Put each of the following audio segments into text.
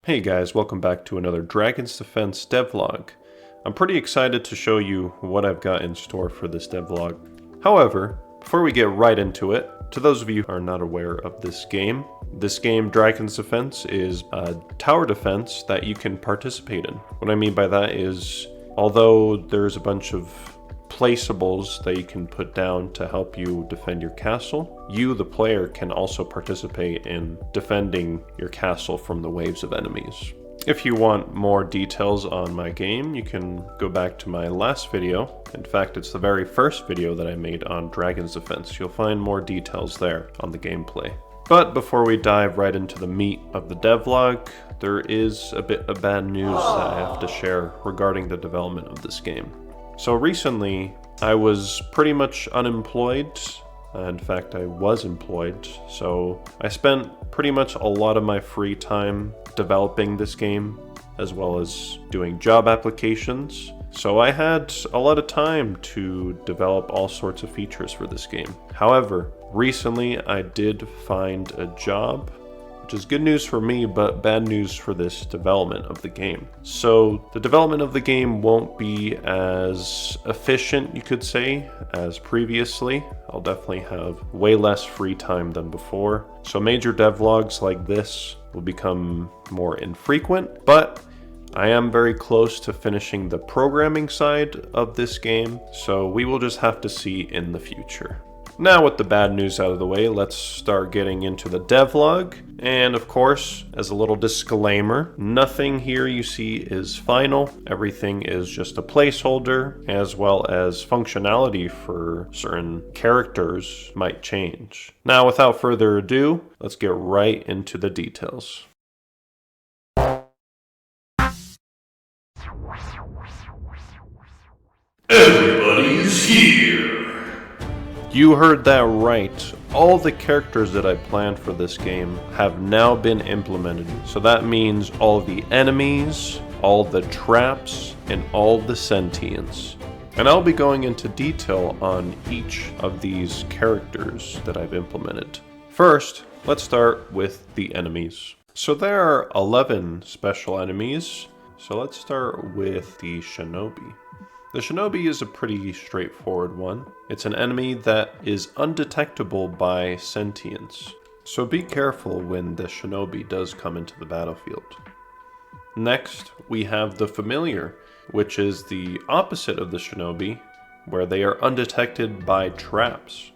Hey guys, welcome back to another Dragon's Defense devlog. I'm pretty excited to show you what I've got in store for this devlog. However, before we get right into it, to those of you who are not aware of this game, Dragon's Defense, is a tower defense that you can participate in. What I mean by that is, although there's a bunch of placeables that you can put down to help you defend your castle, you, the player, can also participate in defending your castle from the waves of enemies. If you want more details on my game, you can go back to my last video. In fact, it's the very first video that I made on Dragon's Defense. You'll find more details there on the gameplay. But before we dive right into the meat of the devlog, there is a bit of bad news that I have to share regarding the development of this game. So recently, I was pretty much unemployed. In fact, I was employed. So I spent pretty much a lot of my free time developing this game, as well as doing job applications. So I had a lot of time to develop all sorts of features for this game. However, recently I did find a job, which is good news for me, but bad news for this development of the game. So the development of the game won't be as efficient, you could say, as previously. I'll definitely have way less free time than before. So major devlogs like this will become more infrequent, but I am very close to finishing the programming side of this game, so we will just have to see in the future. Now with the bad news out of the way, let's start getting into the devlog. And of course, as a little disclaimer, nothing here you see is final. Everything is just a placeholder, as well as functionality for certain characters might change. Now without further ado, let's get right into the details. Everybody is here! You heard that right. All the characters that I planned for this game have now been implemented. So that means all the enemies, all the traps, and all the sentients. And I'll be going into detail on each of these characters that I've implemented. First, let's start with the enemies. So there are 11 special enemies. So let's start with the shinobi. The shinobi is a pretty straightforward one. It's an enemy that is undetectable by sentients. So be careful when the shinobi does come into the battlefield. Next, we have the familiar, which is the opposite of the shinobi, where they are undetected by traps.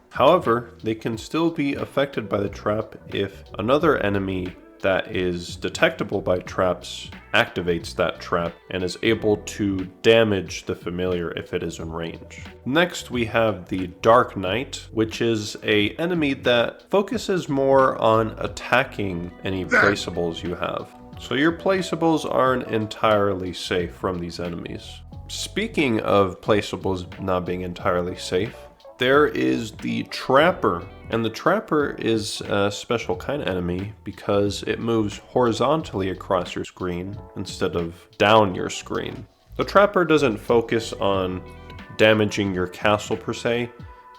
However, they can still be affected by the trap if another enemy that is detectable by traps activates that trap and is able to damage the familiar if it is in range. Next, we have the Dark Knight, which is an enemy that focuses more on attacking any placeables you have. So your placeables aren't entirely safe from these enemies. Speaking of placeables not being entirely safe, there is the Trapper. And the Trapper is a special kind of enemy because it moves horizontally across your screen instead of down your screen. The Trapper doesn't focus on damaging your castle per se,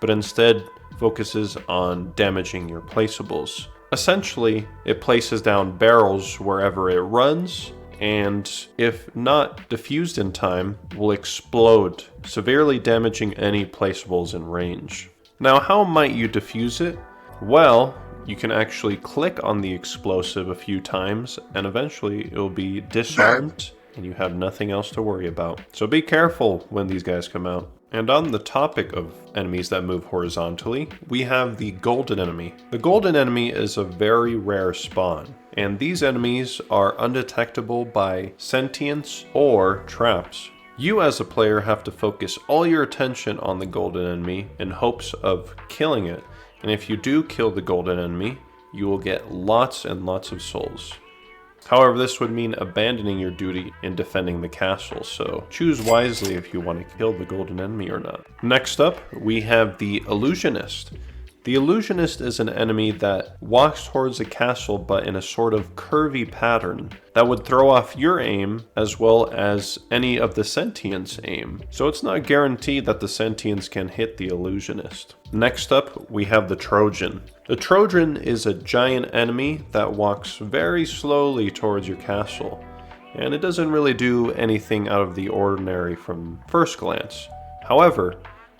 but instead focuses on damaging your placeables. Essentially, it places down barrels wherever it runs, and if not diffused in time, will explode, severely damaging any placeables in range. Now, how might you defuse it? Well, you can actually click on the explosive a few times, and eventually it will be disarmed, and you have nothing else to worry about. So be careful when these guys come out. And on the topic of enemies that move horizontally, we have the golden enemy. The golden enemy is a very rare spawn, and these enemies are undetectable by sentients or traps. You as a player have to focus all your attention on the golden enemy in hopes of killing it, and if you do kill the golden enemy, you will get lots and lots of souls. However, this would mean abandoning your duty in defending the castle, so choose wisely if you want to kill the golden enemy or not. Next up, we have the illusionist. The illusionist is an enemy that walks towards a castle but in a sort of curvy pattern that would throw off your aim as well as any of the Sentients' aim. So it's not guaranteed that the Sentients can hit the illusionist. Next up, we have the Trojan. The Trojan is a giant enemy that walks very slowly towards your castle, and it doesn't really do anything out of the ordinary from first glance. However,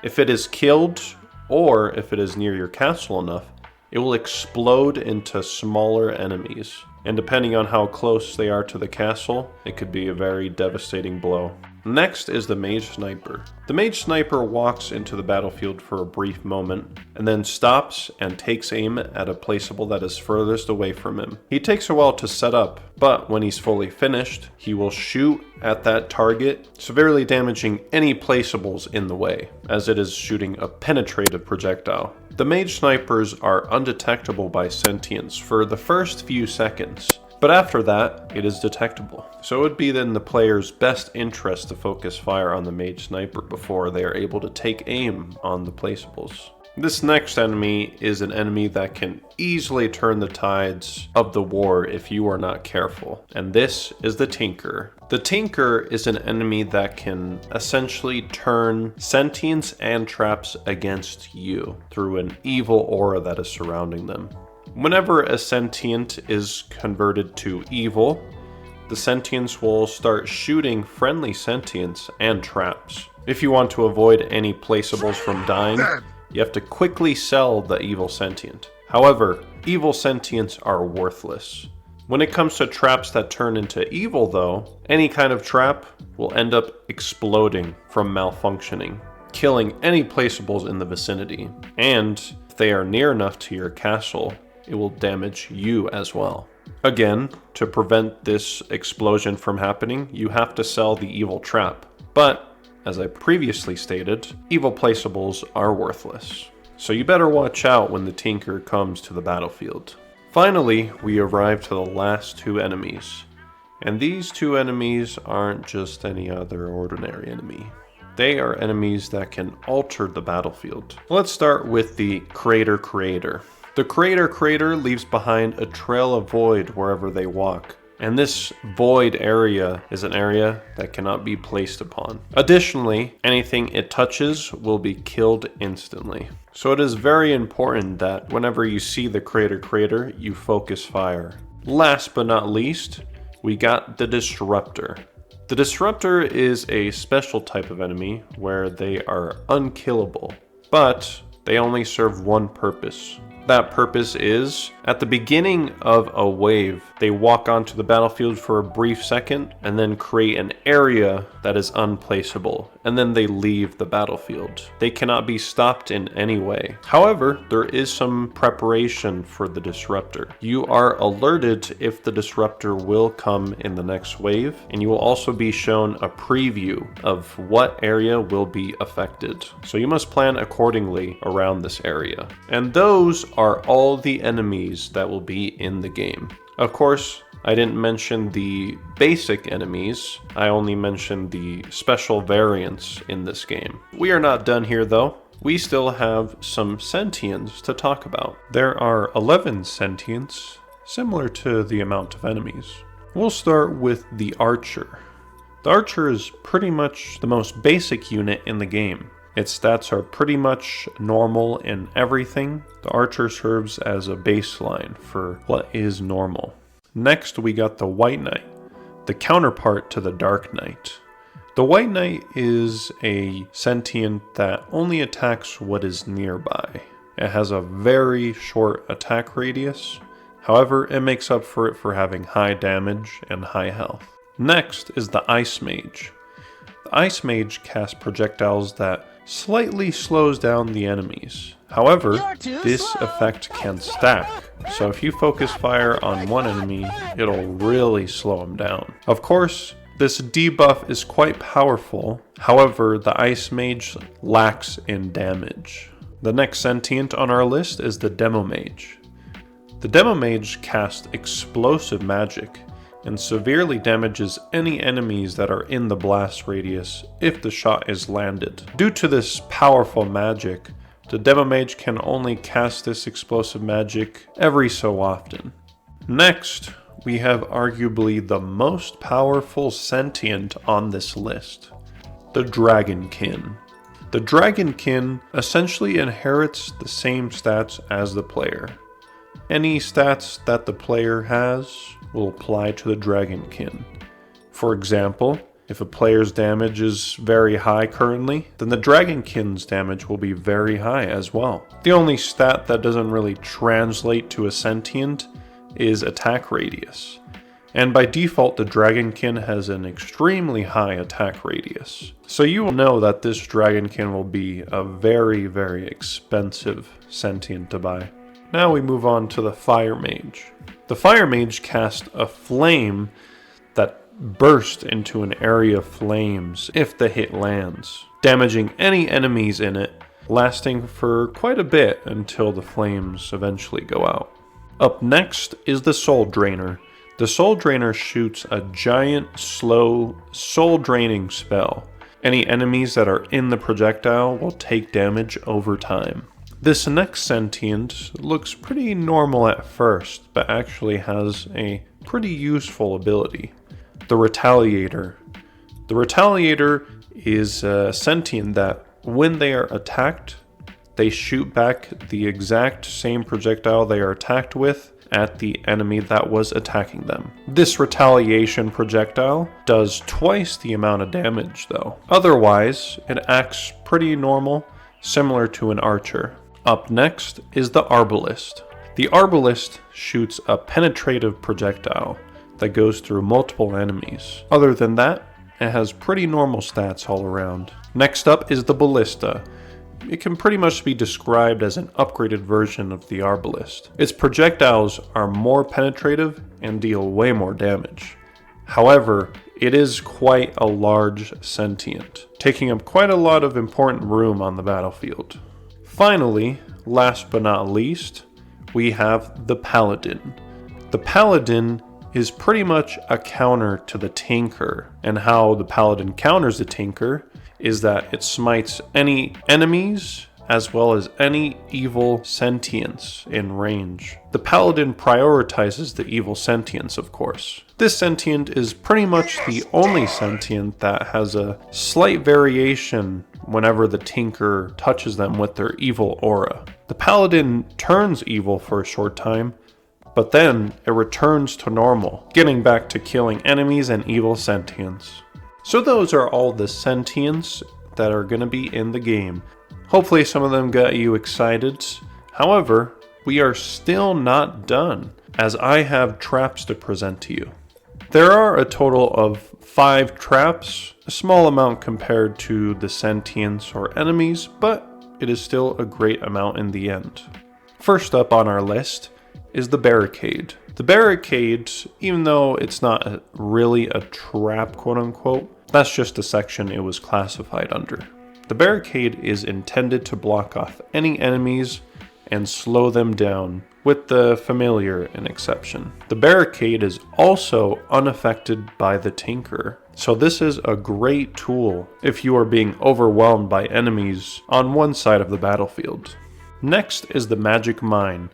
if it is killed, or if it is near your castle enough, it will explode into smaller enemies. And depending on how close they are to the castle, it could be a very devastating blow. Next is the Mage Sniper. The Mage Sniper walks into the battlefield for a brief moment, and then stops and takes aim at a placeable that is furthest away from him. He takes a while to set up, but when he's fully finished, he will shoot at that target, severely damaging any placeables in the way, as it is shooting a penetrative projectile. The Mage Snipers are undetectable by Sentients for the first few seconds, but after that, it is detectable. So it would be in the player's best interest to focus fire on the Mage Sniper before they are able to take aim on the placeables. This next enemy is an enemy that can easily turn the tides of the war if you are not careful, and this is the Tinker. The Tinker is an enemy that can essentially turn sentients and traps against you through an evil aura that is surrounding them. Whenever a sentient is converted to evil, the sentients will start shooting friendly sentients and traps. If you want to avoid any placeables from dying, you have to quickly sell the evil sentient. However, evil sentients are worthless. When it comes to traps that turn into evil though, any kind of trap will end up exploding from malfunctioning, killing any placeables in the vicinity. And if they are near enough to your castle, it will damage you as well. Again, to prevent this explosion from happening, you have to sell the evil trap. But, as I previously stated, evil placeables are worthless. So you better watch out when the Tinker comes to the battlefield. Finally, we arrive to the last two enemies. And these two enemies aren't just any other ordinary enemy. They are enemies that can alter the battlefield. Let's start with the Crater Creator. The Crater Creator leaves behind a trail of void wherever they walk, and this void area is an area that cannot be placed upon. Additionally, anything it touches will be killed instantly. So it is very important that whenever you see the Crater Creator, you focus fire. Last but not least, we got the Disruptor. The Disruptor is a special type of enemy where they are unkillable, but they only serve one purpose. That purpose is, at the beginning of a wave, they walk onto the battlefield for a brief second and then create an area that is unplaceable, and then they leave the battlefield. They cannot be stopped in any way. However, there is some preparation for the Disruptor. You are alerted if the Disruptor will come in the next wave, and you will also be shown a preview of what area will be affected. So you must plan accordingly around this area. And those are all the enemies that will be in the game. Of course, I didn't mention the basic enemies, I only mentioned the special variants in this game. We are not done here though. We still have some sentients to talk about. There are 11 sentients, similar to the amount of enemies. We'll start with the Archer. The Archer is pretty much the most basic unit in the game. Its stats are pretty much normal in everything. The Archer serves as a baseline for what is normal. Next, we got the White Knight, the counterpart to the Dark Knight. The White Knight is a sentient that only attacks what is nearby. It has a very short attack radius. However, it makes up for it for having high damage and high health. Next is the Ice Mage. The Ice Mage casts projectiles that slightly slows down the enemies. However, this effect can stack, so if you focus fire on one enemy, it'll really slow them down. Of course, this debuff is quite powerful, however, the Ice Mage lacks in damage. The next sentient on our list is the Demo Mage. The Demo Mage casts explosive magic and severely damages any enemies that are in the blast radius if the shot is landed. Due to this powerful magic, The Demo Mage can only cast this explosive magic every so often. Next, we have arguably the most powerful sentient on this list, the Dragonkin. The Dragonkin essentially inherits the same stats as the player. Any stats that the player has will apply to the Dragonkin. For example, if a player's damage is very high currently, then the Dragonkin's damage will be very high as well. The only stat that doesn't really translate to a sentient is attack radius. And by default, the Dragonkin has an extremely high attack radius. So you will know that this Dragonkin will be a very, very expensive sentient to buy. Now we move on to the Fire Mage. The Fire Mage casts a flame that bursts into an area of flames if the hit lands, damaging any enemies in it, lasting for quite a bit until the flames eventually go out. Up next is the Soul Drainer. The Soul Drainer shoots a giant, slow, soul-draining spell. Any enemies that are in the projectile will take damage over time. This next sentient looks pretty normal at first, but actually has a pretty useful ability. The Retaliator. The Retaliator is a sentient that, when they are attacked, they shoot back the exact same projectile they are attacked with at the enemy that was attacking them. This retaliation projectile does twice the amount of damage though. Otherwise, it acts pretty normal, similar to an archer. Up next is the Arbalist. The Arbalist shoots a penetrative projectile that goes through multiple enemies. Other than that, it has pretty normal stats all around. Next up is the Ballista. It can pretty much be described as an upgraded version of the Arbalist. Its projectiles are more penetrative and deal way more damage. However, it is quite a large sentient, taking up quite a lot of important room on the battlefield. Finally, last but not least, we have the Paladin. The Paladin is pretty much a counter to the Tinker, and how the Paladin counters the Tinker is that it smites any enemies as well as any evil sentients in range. The Paladin prioritizes the evil sentients, of course. This sentient is pretty much the only sentient that has a slight variation whenever the Tinker touches them with their evil aura. The Paladin turns evil for a short time, but then it returns to normal, getting back to killing enemies and evil sentients. So those are all the sentients that are going to be in the game. Hopefully some of them got you excited. However, we are still not done, as I have traps to present to you. There are a total of 5 traps, a small amount compared to the sentients or enemies, but it is still a great amount in the end. First up on our list is the Barricade. The Barricade, even though it's not really a trap, quote unquote, that's just the section it was classified under. The Barricade is intended to block off any enemies and slow them down, with the familiar an exception. The Barricade is also unaffected by the Tinker, so this is a great tool if you are being overwhelmed by enemies on one side of the battlefield. Next is the Magic Mine.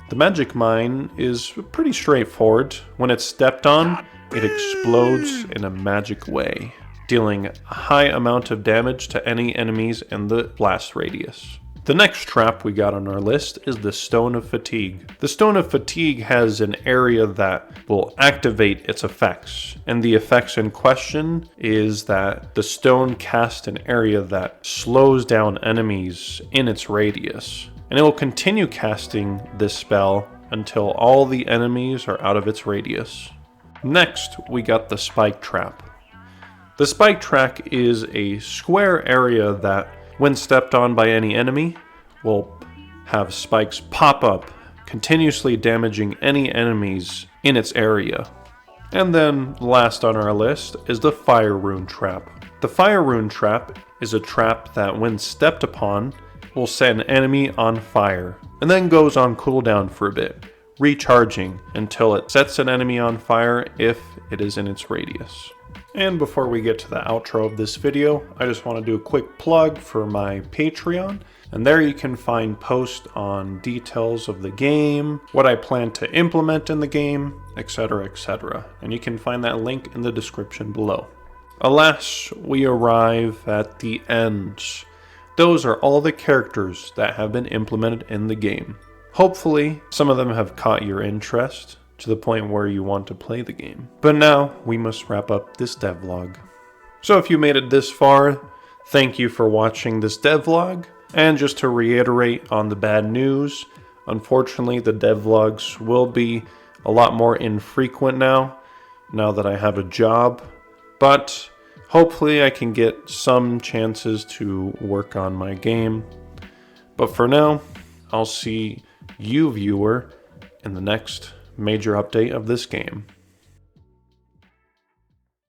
The Magic Mine is pretty straightforward. When it's stepped on, it explodes in a magic way, dealing a high amount of damage to any enemies in the blast radius. The next trap we got on our list is the Stone of Fatigue. The Stone of Fatigue has an area that will activate its effects, and the effects in question is that the stone casts an area that slows down enemies in its radius. And it will continue casting this spell until all the enemies are out of its radius. Next, we got the Spike Trap. The Spike Trap is a square area that, when stepped on by any enemy, will have spikes pop up, continuously damaging any enemies in its area. And then, last on our list is the Fire Rune Trap. The Fire Rune Trap is a trap that, when stepped upon, will set an enemy on fire, and then goes on cooldown for a bit, recharging until it sets an enemy on fire if it is in its radius. And before we get to the outro of this video, I just want to do a quick plug for my Patreon. And there you can find posts on details of the game, what I plan to implement in the game, etc., etc. And you can find that link in the description below. Alas, we arrive at the end. Those are all the characters that have been implemented in the game. Hopefully, some of them have caught your interest to the point where you want to play the game. But now, we must wrap up this devlog. So if you made it this far, thank you for watching this devlog. And just to reiterate on the bad news, unfortunately the devlogs will be a lot more infrequent now that I have a job. But hopefully I can get some chances to work on my game. But for now, I'll see you, viewer, in the next major update of this game.